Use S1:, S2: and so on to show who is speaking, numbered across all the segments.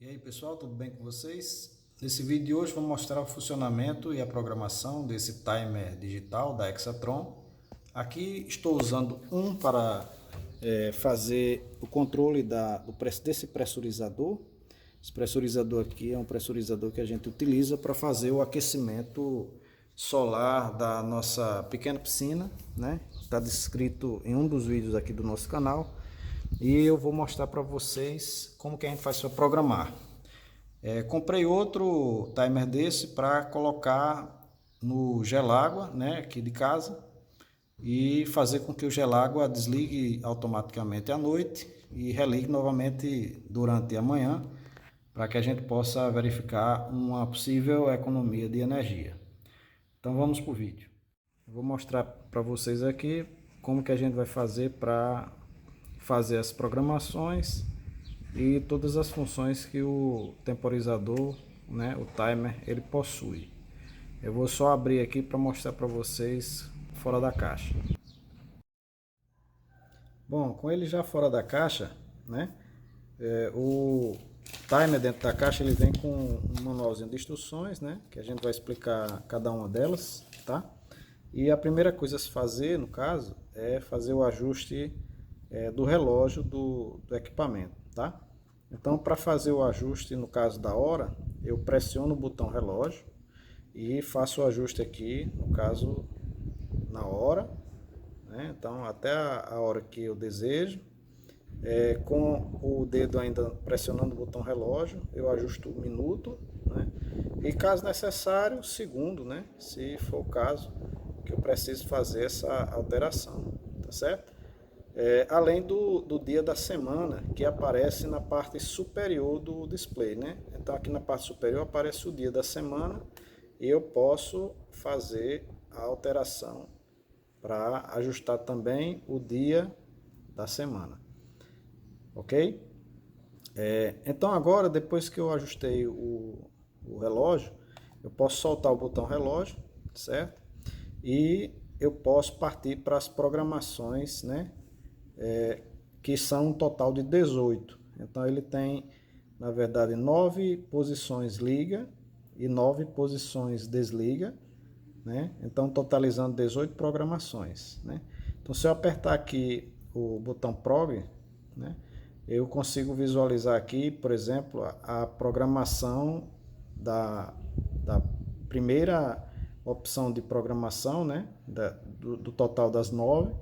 S1: E aí pessoal, tudo bem com vocês? Nesse vídeo de hoje vou mostrar o funcionamento e a programação desse timer digital da Exatron. Aqui estou usando um para fazer o controle desse pressurizador. Esse pressurizador aqui é um pressurizador que a gente utiliza para fazer o aquecimento solar da nossa pequena piscina, né? Está descrito em um dos vídeos aqui do nosso canal. E eu vou mostrar para vocês como que a gente faz para programar. Comprei outro timer desse para colocar no gelágua, né, aqui de casa, e fazer com que o gelágua desligue automaticamente à noite e religue novamente durante a manhã, para que a gente possa verificar uma possível economia de energia. Então vamos para o vídeo. Eu vou mostrar para vocês aqui como que a gente vai fazer para fazer as programações e todas as funções que o temporizador, né, o timer, ele possui. Eu vou só abrir aqui para mostrar para vocês fora da caixa. Bom, com ele já fora da caixa, né, o timer dentro da caixa ele vem com um manualzinho de instruções, né, que a gente vai explicar cada uma delas, tá? E a primeira coisa a se fazer, no caso, é fazer o ajuste do relógio do equipamento, tá? Então, para fazer o ajuste, no caso da hora, eu pressiono o botão relógio e faço o ajuste aqui, no caso, na hora, né? Então, até a hora que eu desejo. Com o dedo ainda pressionando o botão relógio, eu ajusto o minuto, né? E caso necessário, segundo, né? Se for o caso que eu preciso fazer essa alteração, tá certo? Além do dia da semana, que aparece na parte superior do display, né? Então aqui na parte superior aparece o dia da semana e eu posso fazer a alteração para ajustar também o dia da semana, ok? Então agora, depois que eu ajustei o relógio, eu posso soltar o botão relógio, certo? E eu posso partir para as programações, né? Que são um total de 18. Então ele tem, na verdade, 9 posições liga e 9 posições desliga, né? Então totalizando 18 programações, né? Então se eu apertar aqui o botão Prog, né, eu consigo visualizar aqui, por exemplo, a programação da primeira opção de programação, né, do total das 9.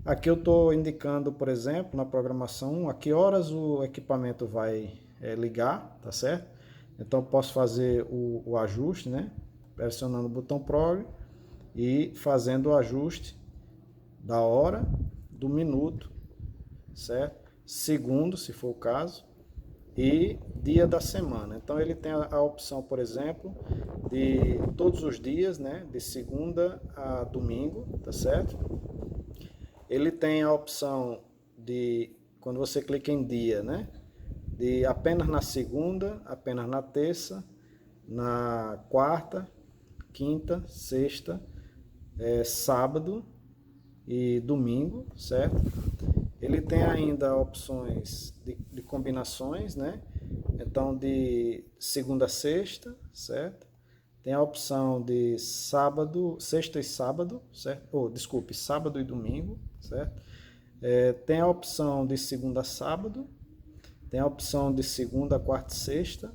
S1: Aqui eu estou indicando, por exemplo, na programação, a que horas o equipamento vai ligar, tá certo? Então eu posso fazer o ajuste, né? Pressionando o botão Prog e fazendo o ajuste da hora, do minuto, certo? Segundo, se for o caso, e dia da semana. Então ele tem a opção, por exemplo, de todos os dias, né? De segunda a domingo, tá certo? Ele tem a opção de, quando você clica em dia, né? De apenas na segunda, apenas na terça, na quarta, quinta, sexta, sábado e domingo, certo? Ele tem ainda opções de combinações, né? Então, de segunda a sexta, certo? Tem a opção de sábado, sexta e sábado, certo? Desculpe, sábado e domingo, certo? Tem a opção de segunda a sábado, tem a opção de segunda, quarta e sexta,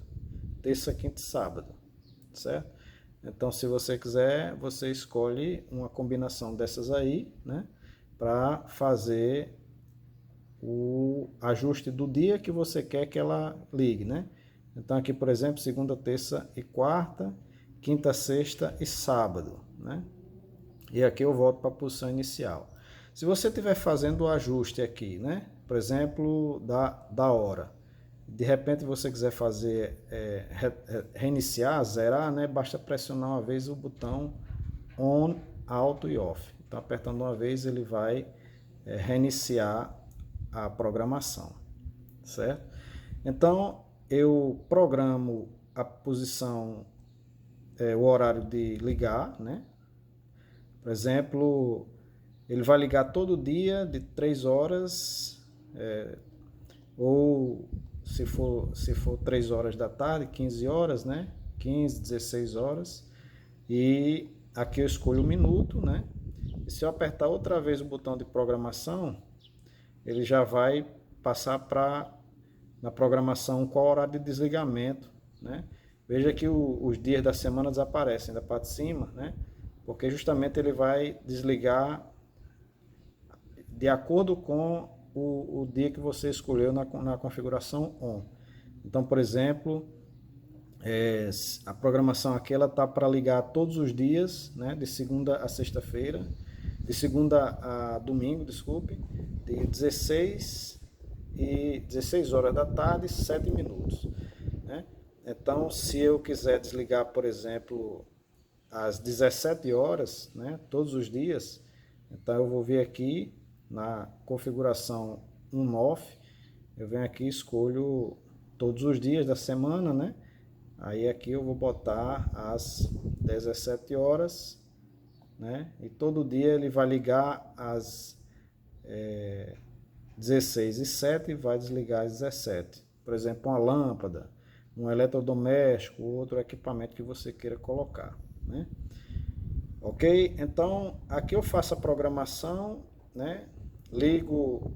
S1: terça, quinta e sábado, certo? Então, se você quiser, você escolhe uma combinação dessas aí, né? Para fazer o ajuste do dia que você quer que ela ligue, né? Então aqui, por exemplo, segunda, terça e quarta, quinta, sexta e sábado, né? E aqui eu volto para a posição inicial. Se você estiver fazendo o ajuste aqui, né? Por exemplo, da hora. De repente você quiser fazer reiniciar, zerar, né? Basta pressionar uma vez o botão on, alto e off. Então apertando uma vez ele vai reiniciar a programação, certo? Então eu programo a posição, o horário de ligar, né? Por exemplo, ele vai ligar todo dia de 3 horas ou se for 3 horas da tarde, 15 horas, né? 15, 16 horas. E aqui eu escolho o minuto, né? E se eu apertar outra vez o botão de programação, ele já vai passar para na programação qual horário de desligamento, né? Veja que os dias da semana desaparecem da parte de cima, né? Porque justamente ele vai desligar de acordo com o dia que você escolheu na configuração ON. Então, por exemplo, a programação aqui ela tá para ligar todos os dias, né? De segunda a sexta-feira, de segunda a domingo, desculpe, de 16 horas da tarde, 7 minutos, né? Então, se eu quiser desligar, por exemplo, às 17 horas, né, todos os dias, então eu vou vir aqui na configuração on/off, eu venho aqui e escolho todos os dias da semana, né? Aí aqui eu vou botar às 17 horas, né? E todo dia ele vai ligar às 16h07 e vai desligar às 17. Por exemplo, uma lâmpada, um eletrodoméstico, outro equipamento que você queira colocar, né? Ok? Então, aqui eu faço a programação, né? Ligo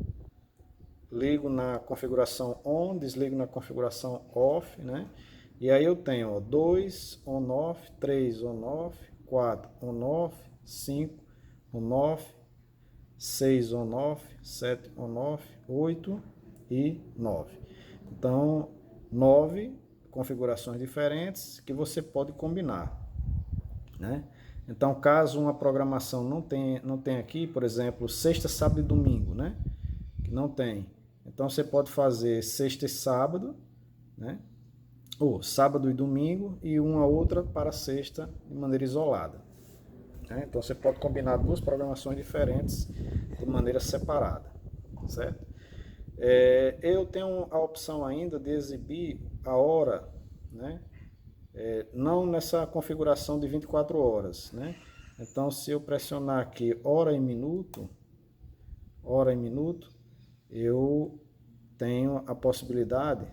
S1: na configuração on, desligo na configuração off, né? E aí eu tenho, ó, 2 on-off, 3 on-off, 4 on-off, 5 on-off, 6 on-off, 7 on-off, 8 e 9. Então, 9 configurações diferentes que você pode combinar, né? Então, caso uma programação não tem aqui, por exemplo, sexta, sábado e domingo, né? Que não tem. Então, você pode fazer sexta e sábado, né? Ou sábado e domingo e uma outra para sexta de maneira isolada, né? Então, você pode combinar duas programações diferentes de maneira separada, certo? Eu tenho a opção ainda de exibir a hora, né? Não nessa configuração de 24 horas, né? Então, se eu pressionar aqui hora e minuto, eu tenho a possibilidade,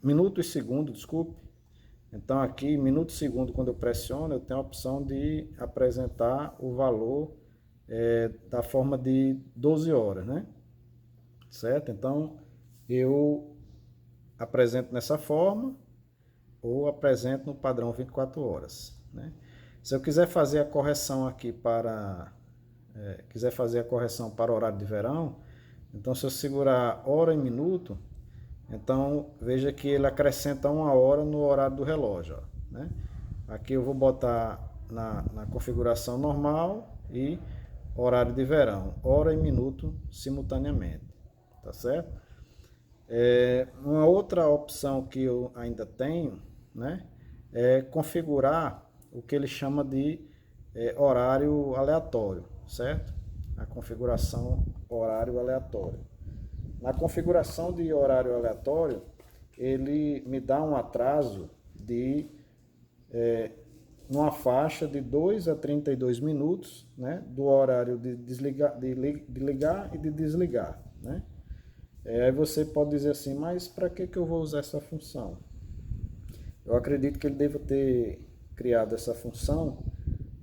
S1: minuto e segundo, desculpe. Então, aqui, minuto e segundo, quando eu pressiono, eu tenho a opção de apresentar o valor da forma de 12 horas, né? Certo? Então, eu apresento nessa forma, ou apresento no padrão 24 horas, né? Se eu quiser fazer a correção aqui para o horário de verão, então se eu segurar hora e minuto, então veja que ele acrescenta uma hora no horário do relógio, ó, né? Aqui eu vou botar na configuração normal e horário de verão, hora e minuto simultaneamente, tá certo? Uma outra opção que eu ainda tenho, né, é configurar o que ele chama de horário aleatório, certo? A configuração horário aleatório. Na configuração de horário aleatório, ele me dá um atraso de numa faixa de 2 a 32 minutos, né, do horário de ligar e de desligar, né? Aí você pode dizer assim, mas para que eu vou usar essa função? Eu acredito que ele deva ter criado essa função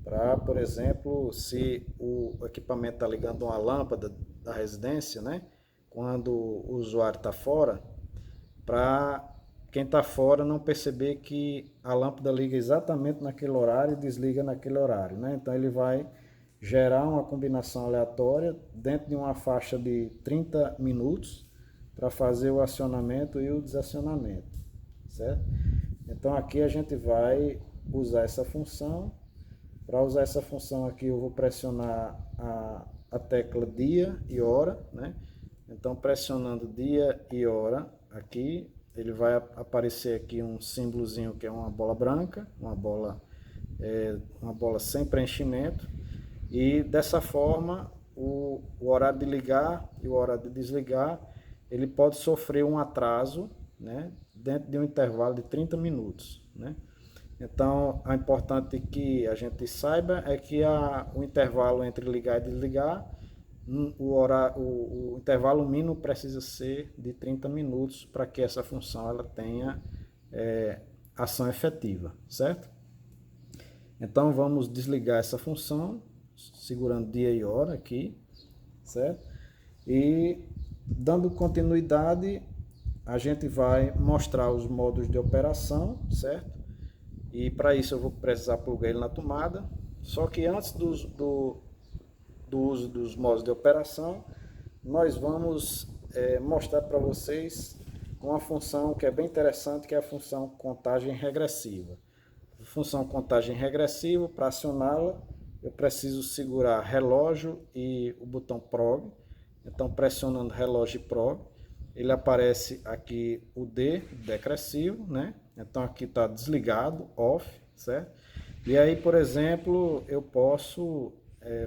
S1: para, por exemplo, se o equipamento está ligando uma lâmpada da residência, né? Quando o usuário está fora, para quem está fora não perceber que a lâmpada liga exatamente naquele horário e desliga naquele horário, né? Então ele vai gerar uma combinação aleatória dentro de uma faixa de 30 minutos para fazer o acionamento e o desacionamento, certo? Então aqui a gente vai usar essa função. Para usar essa função aqui eu vou pressionar a tecla dia e hora, né? Então pressionando dia e hora aqui, ele vai aparecer aqui um símbolozinho que é uma bola branca, uma bola sem preenchimento, e dessa forma o horário de ligar e o horário de desligar ele pode sofrer um atraso, né, dentro de um intervalo de 30 minutos, né? Então, é importante que a gente saiba é que o intervalo entre ligar e desligar o intervalo mínimo precisa ser de 30 minutos para que essa função ela tenha ação efetiva, certo? Então vamos desligar essa função, segurando dia e hora aqui, certo? E dando continuidade, a gente vai mostrar os modos de operação, certo? E para isso eu vou precisar plugar ele na tomada. Só que antes do uso dos modos de operação, nós vamos mostrar para vocês uma função que é bem interessante, que é a função contagem regressiva. A função contagem regressiva, para acioná-la, eu preciso segurar relógio e o botão prog. Então, pressionando relógio e prog, ele aparece aqui o D decressivo, né? Então aqui está desligado, off, certo? E aí, por exemplo, eu posso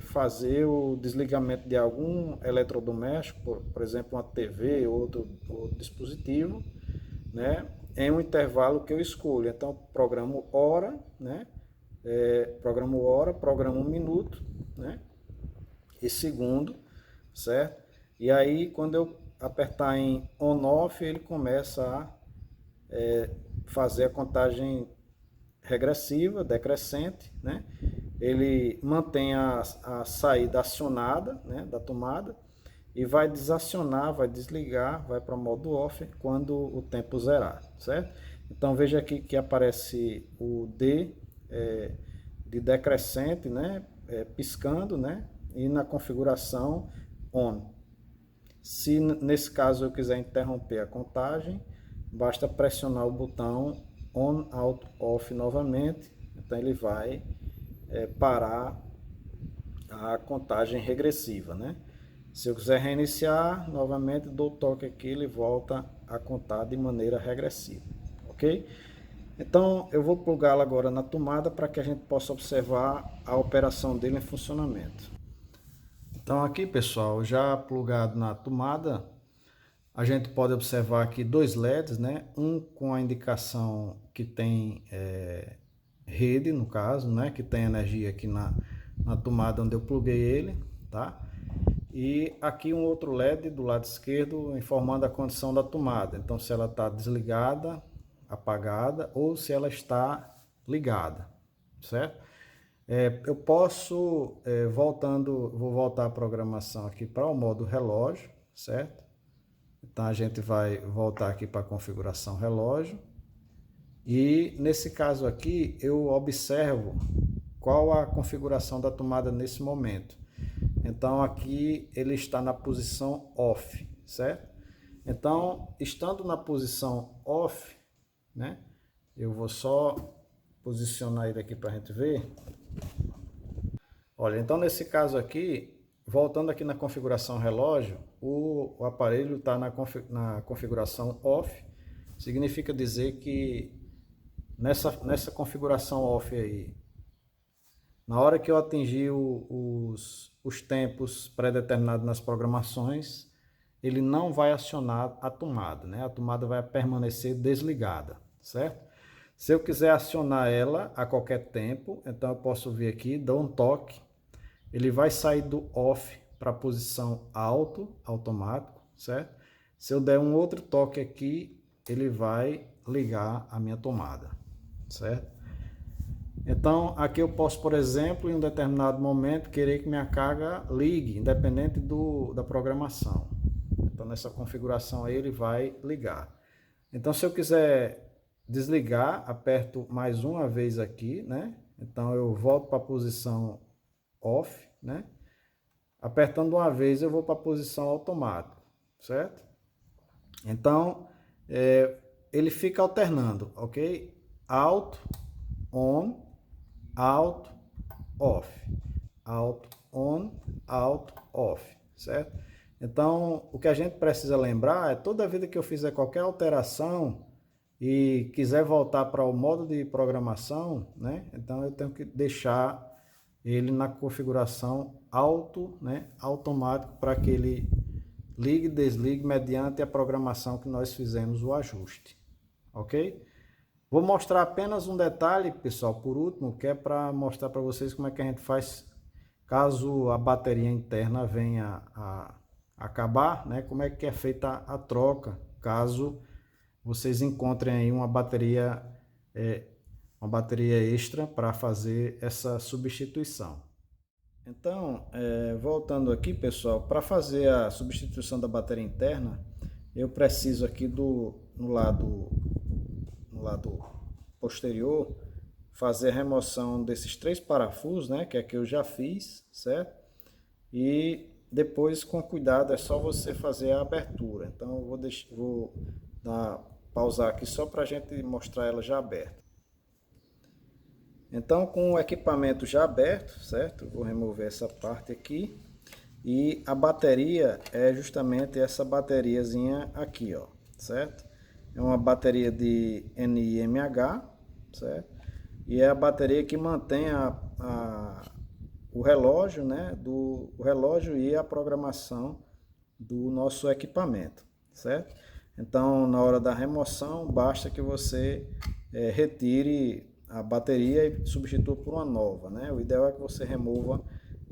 S1: fazer o desligamento de algum eletrodoméstico, por exemplo, uma TV ou outro dispositivo, né? Em um intervalo que eu escolho. Então, programo hora, né? Programo hora, programo um minuto, né? E segundo, certo? E aí, quando eu apertar em on-off, ele começa a fazer a contagem regressiva, decrescente, né? Ele mantém a saída acionada, né, da tomada e vai desacionar, vai desligar, vai para o modo off quando o tempo zerar, certo? Então veja aqui que aparece o D de decrescente, né, piscando, né, e na configuração on. Se nesse caso eu quiser interromper a contagem, basta pressionar o botão on, out, off novamente, então ele vai parar a contagem regressiva, né? Se eu quiser reiniciar, novamente dou toque aqui, ele volta a contar de maneira regressiva, ok? Então eu vou plugá-lo agora na tomada para que a gente possa observar a operação dele em funcionamento. Então aqui, pessoal, já plugado na tomada, a gente pode observar aqui dois LEDs, né? Um com a indicação que tem rede, no caso, né? Que tem energia aqui na tomada onde eu pluguei ele, tá? E aqui um outro LED do lado esquerdo informando a condição da tomada. Então, se ela está desligada, apagada ou se ela está ligada, certo? Eu posso, vou voltar a programação aqui para o modo relógio, certo? Então a gente vai voltar aqui para a configuração relógio e nesse caso aqui eu observo qual a configuração da tomada nesse momento. Então aqui ele está na posição off, certo? Então estando na posição off, né? Eu vou só posicionar ele aqui para a gente ver. Olha, então nesse caso aqui, voltando aqui na configuração relógio, o aparelho está na configuração off, significa dizer que nessa configuração off aí, na hora que eu atingir os tempos pré-determinados nas programações, ele não vai acionar a tomada, né? A tomada vai permanecer desligada, certo? Se eu quiser acionar ela a qualquer tempo, então eu posso vir aqui, dou um toque, ele vai sair do off para a posição alto, automático, certo? Se eu der um outro toque aqui, ele vai ligar a minha tomada, certo? Então, aqui eu posso, por exemplo, em um determinado momento, querer que minha carga ligue, independente da programação. Então, nessa configuração aí, ele vai ligar. Então, se eu quiser desligar, aperto mais uma vez aqui, né? Então, eu volto para a posição off, né? Apertando uma vez eu vou para a posição automática, certo? Então ele fica alternando, ok? Out, on, out, off, out, on, out, off, certo? Então o que a gente precisa lembrar é toda vida que eu fizer qualquer alteração e quiser voltar para o modo de programação, né? Então eu tenho que deixar ele na configuração auto, né, automático, para que ele ligue e desligue mediante a programação que nós fizemos o ajuste, ok? Vou mostrar apenas um detalhe, pessoal, por último, que é para mostrar para vocês como é que a gente faz caso a bateria interna venha a acabar, né, como é que é feita a troca, caso vocês encontrem aí uma bateria extra para fazer essa substituição. Então, voltando aqui, pessoal, para fazer a substituição da bateria interna, eu preciso aqui no lado posterior fazer a remoção desses 3 parafusos, né, que aqui eu já fiz, certo? E depois, com cuidado, é só você fazer a abertura. Então, eu vou pausar aqui só para a gente mostrar ela já aberta. Então, com o equipamento já aberto, certo? Vou remover essa parte aqui. E a bateria é justamente essa bateriazinha aqui, ó, certo? É uma bateria de NiMH, certo? E é a bateria que mantém o relógio, né? O relógio e a programação do nosso equipamento, certo? Então, na hora da remoção, basta que você retire a bateria e substitua por uma nova, né? O ideal é que você remova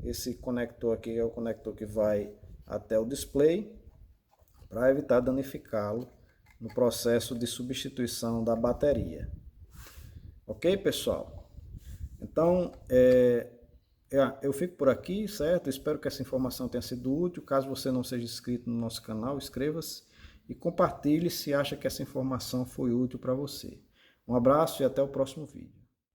S1: esse conector aqui, que é o conector que vai até o display, para evitar danificá-lo no processo de substituição da bateria. Ok, pessoal? Então, eu fico por aqui, certo? Espero que essa informação tenha sido útil. Caso você não seja inscrito no nosso canal, inscreva-se e compartilhe se acha que essa informação foi útil para você. Um abraço e até o próximo vídeo.